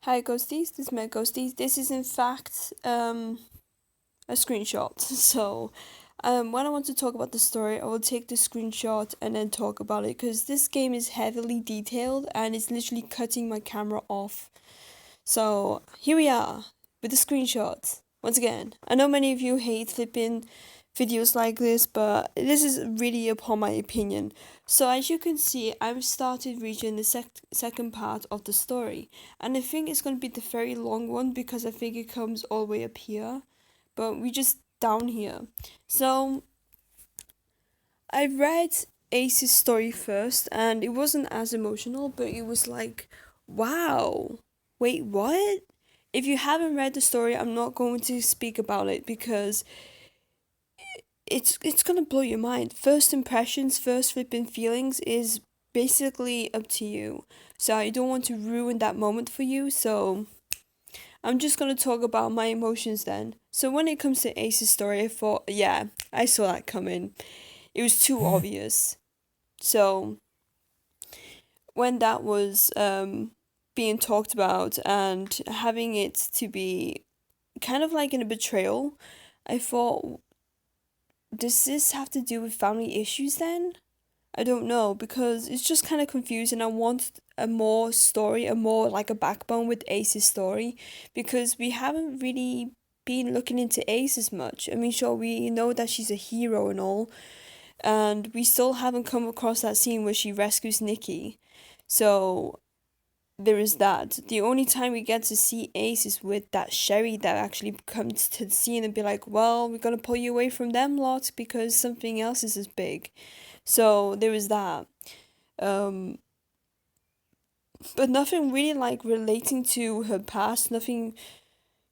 Hi Ghosties, this is my Ghosties. This is in fact a screenshot. So when I want to talk about the story, I will take the screenshot and then talk about it because this game is heavily detailed and it's literally cutting my camera off. So here we are with the screenshot. Once again, I know many of you hate flipping videos like this, but this is really upon my opinion. So as you can see, I've started reaching the second part of the story, and I think it's going to be the very long one because I think it comes all the way up here, but we just down here. So I read Ace's story first, and it wasn't as emotional, but it was like, wow, wait, what? If you haven't read the story, I'm not going to speak about it because it's gonna blow your mind. First impressions, first flipping feelings is basically up to you. So I don't want to ruin that moment for you. So I'm just gonna talk about my emotions then. So when it comes to Ace's story, I thought, yeah, I saw that coming. It was too obvious. So when that was being talked about and having it to be kind of like in a betrayal, I thought, does this have to do with family issues then? I don't know because it's just kind of confusing. I want a more story, a more like a backbone with Ace's story because we haven't really been looking into Ace as much. I mean, sure, we know that she's a hero and all, and we still haven't come across that scene where she rescues Nikki. So there is that. The only time we get to see Ace is with that Sherry that actually comes to the scene and be like, well, we're gonna pull you away from them lot because something else is as big. So there is that. Um, but nothing really like relating to her past, nothing,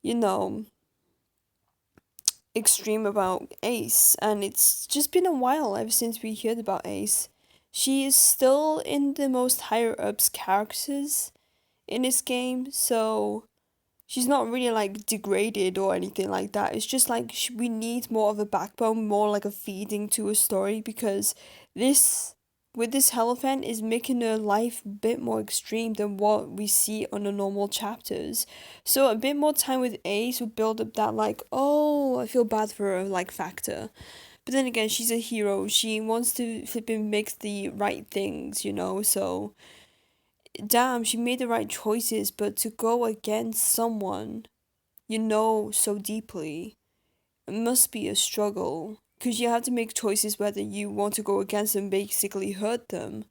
you know, extreme about Ace. And it's just been a while ever since we heard about Ace. She is still in the most higher ups characters in this game, so she's not really like degraded or anything like that. It's just like we need more of a backbone, more like a feeding to a story because this with this Hierophant is making her life a bit more extreme than what we see on the normal chapters. So a bit more time with Ace will build up that like, oh, I feel bad for her like factor. But then again, she's a hero. She wants to flipping make the right things, so damn, she made the right choices, but to go against someone you know so deeply, it must be a struggle. Because you have to make choices whether you want to go against them, basically hurt them,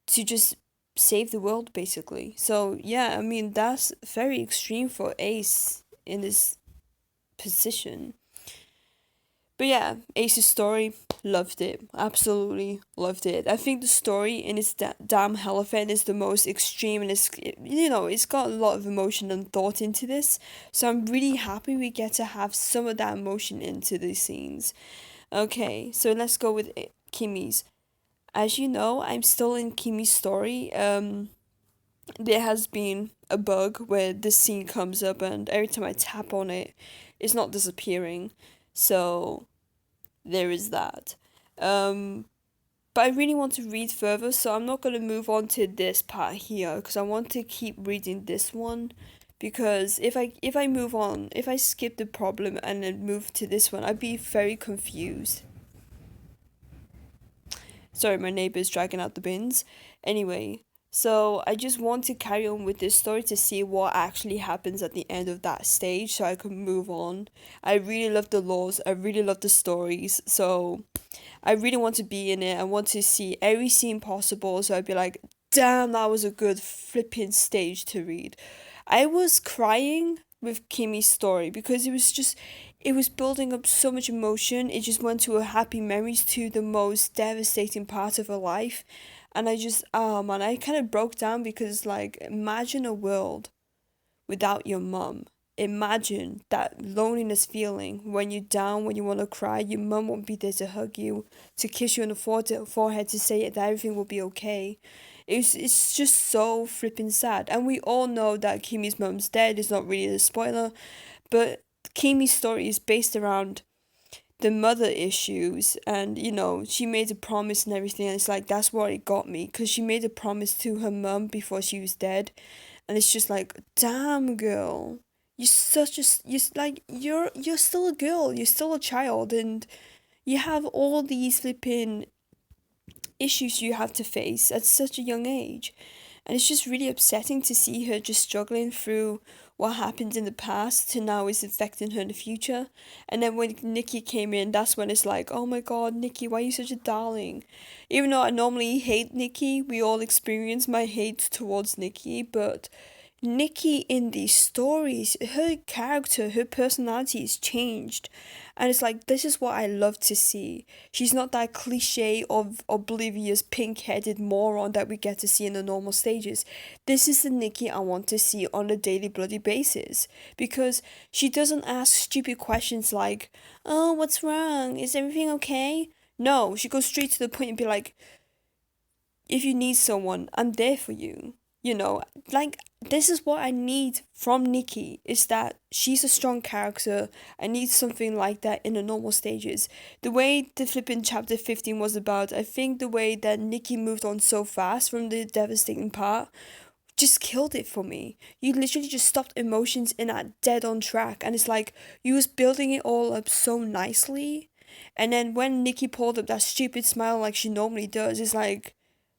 to just save the world, basically. So, yeah, I mean, that's very extreme for Ace in this position. But yeah, Ace's story, loved it. Absolutely loved it. I think the story in its damn Hierophant is the most extreme and it's got a lot of emotion and thought into this. So I'm really happy we get to have some of that emotion into these scenes. Okay, so let's go with Kimmy's. As you know, I'm still in Kimmy's story. There has been a bug where this scene comes up and every time I tap on it, it's not disappearing. So there is that. Um, but I really want to read further, so I'm not going to move on to this part here because I want to keep reading this one. Because if I move on, if I skip the problem and then move to this one, I'd be very confused. Sorry, my neighbor's dragging out the bins. Anyway, so I just want to carry on with this story to see what actually happens at the end of that stage so I can move on. I really love the laws, I really love the stories, so I really want to be in it. I want to see every scene possible, so I'd be like, damn, that was a good flipping stage to read. I was crying with Kimmy's story because it was building up so much emotion. It just went to a happy memories to the most devastating part of her life. And oh man, I kind of broke down because, like, imagine a world without your mum. Imagine that loneliness feeling when you're down, when you want to cry, your mum won't be there to hug you, to kiss you on the forehead, to say that everything will be okay. It's just so flipping sad. And we all know that Kimmy's mum's dead. It's not really a spoiler, but Kimmy's story is based around the mother issues and she made a promise and everything and it's like that's what it got me because she made a promise to her mum before she was dead and it's just like, damn girl, you're such a you like you're still a girl, you're still a child, and you have all these flipping issues you have to face at such a young age. And it's just really upsetting to see her just struggling through what happened in the past to now is affecting her in the future. And then when Nikki came in, that's when it's like, oh my god, Nikki, why are you such a darling? Even though I normally hate Nikki, we all experience my hate towards Nikki, but Nikki in these stories, her character, her personality is changed. And it's like, this is what I love to see. She's not that cliche of oblivious pink headed moron that we get to see in the normal stages. This is the Nikki I want to see on a daily bloody basis. Because she doesn't ask stupid questions like, oh, what's wrong? Is everything okay? No, she goes straight to the point and be like, if you need someone, I'm there for you. You know, like, this is what I need from Nikki, is that she's a strong character. I need something like that in the normal stages. The way the flipping chapter 15 was about, I think the way that Nikki moved on so fast from the devastating part just killed it for me. You literally just stopped emotions in that dead on track, and it's like you was building it all up so nicely, and then when Nikki pulled up that stupid smile like she normally does, it's like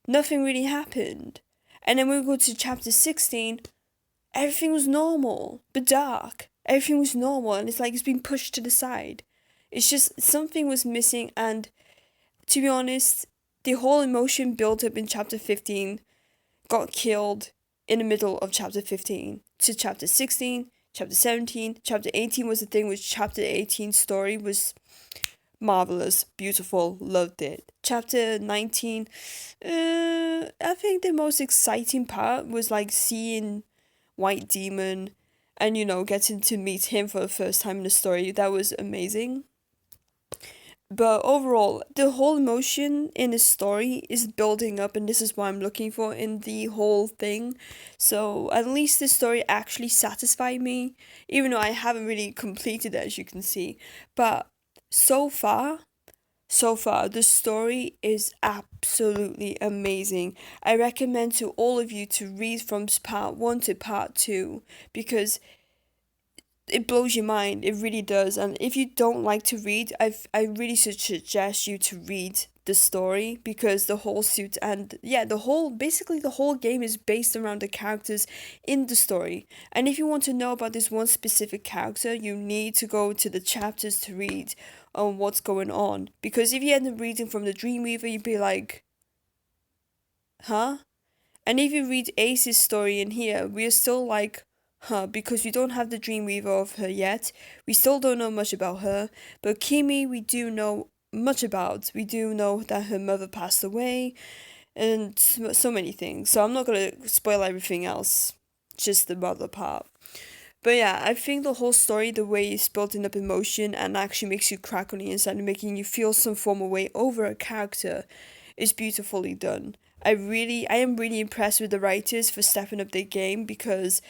nothing really happened. And then when we go to chapter 16, everything was normal, but dark. Everything was normal, and it's like it's been pushed to the side. It's just something was missing, and to be honest, the whole emotion built up in chapter 15 got killed in the middle of chapter 15 to chapter 16, chapter 17. Chapter 18 was the thing, which chapter 18 story was marvelous, beautiful, loved it. Chapter 19, I think the most exciting part was like seeing White Demon and, you know, getting to meet him for the first time in the story. That was amazing. But overall, the whole emotion in the story is building up, and this is what I'm looking for in the whole thing. So at least the story actually satisfied me, even though I haven't really completed it, as you can see. But so far, the story is absolutely amazing. I recommend to all of you to read from part 1 to part 2 because it blows your mind. It really does. And if you don't like to read, I really suggest you to read the story because the whole suit and yeah, the whole game is based around the characters in the story. And if you want to know about this one specific character, you need to go to the chapters to read on what's going on. Because if you end up reading from the Dreamweaver, you'd be like, huh? And if you read Ace's story in here, we are still like, huh, because we don't have the Dreamweaver of her yet. We still don't know much about her. But Kimi, we do know much about. We do know that her mother passed away, and so many things. So I'm not gonna spoil everything else, just the mother part. But yeah, I think the whole story, the way it's building up emotion and actually makes you crack on the inside and making you feel some form of way over a character, is beautifully done. I am really impressed with the writers for stepping up their game because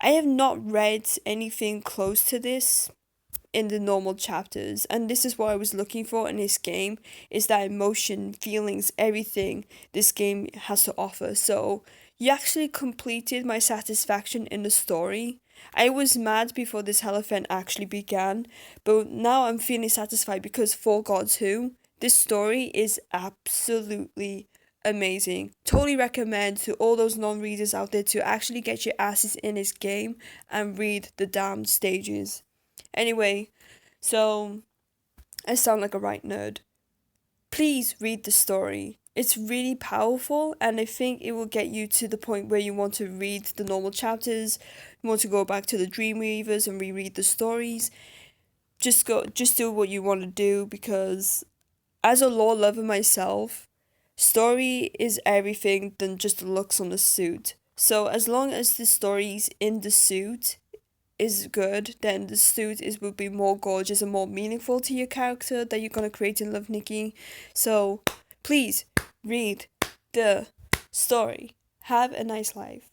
I have not read anything close to this in the normal chapters, and this is what I was looking for in this game, is that emotion, feelings, everything this game has to offer. So you actually completed my satisfaction in the story. I was mad before this Hierophant actually began, but now I'm feeling satisfied because For Gods Who, this story is absolutely amazing. Totally recommend to all those non-readers out there to actually get your asses in this game and read the damn stages. Anyway, so I sound like a right nerd. Please read the story. It's really powerful, and I think it will get you to the point where you want to read the normal chapters, you want to go back to the Dreamweavers and reread the stories. Just do what you want to do because as a lore lover myself, story is everything than just the looks on the suit. So as long as the story's in the suit is good, then the suit is will be more gorgeous and more meaningful to your character that you're gonna create in Love Nikki. So please read the story. Have a nice life.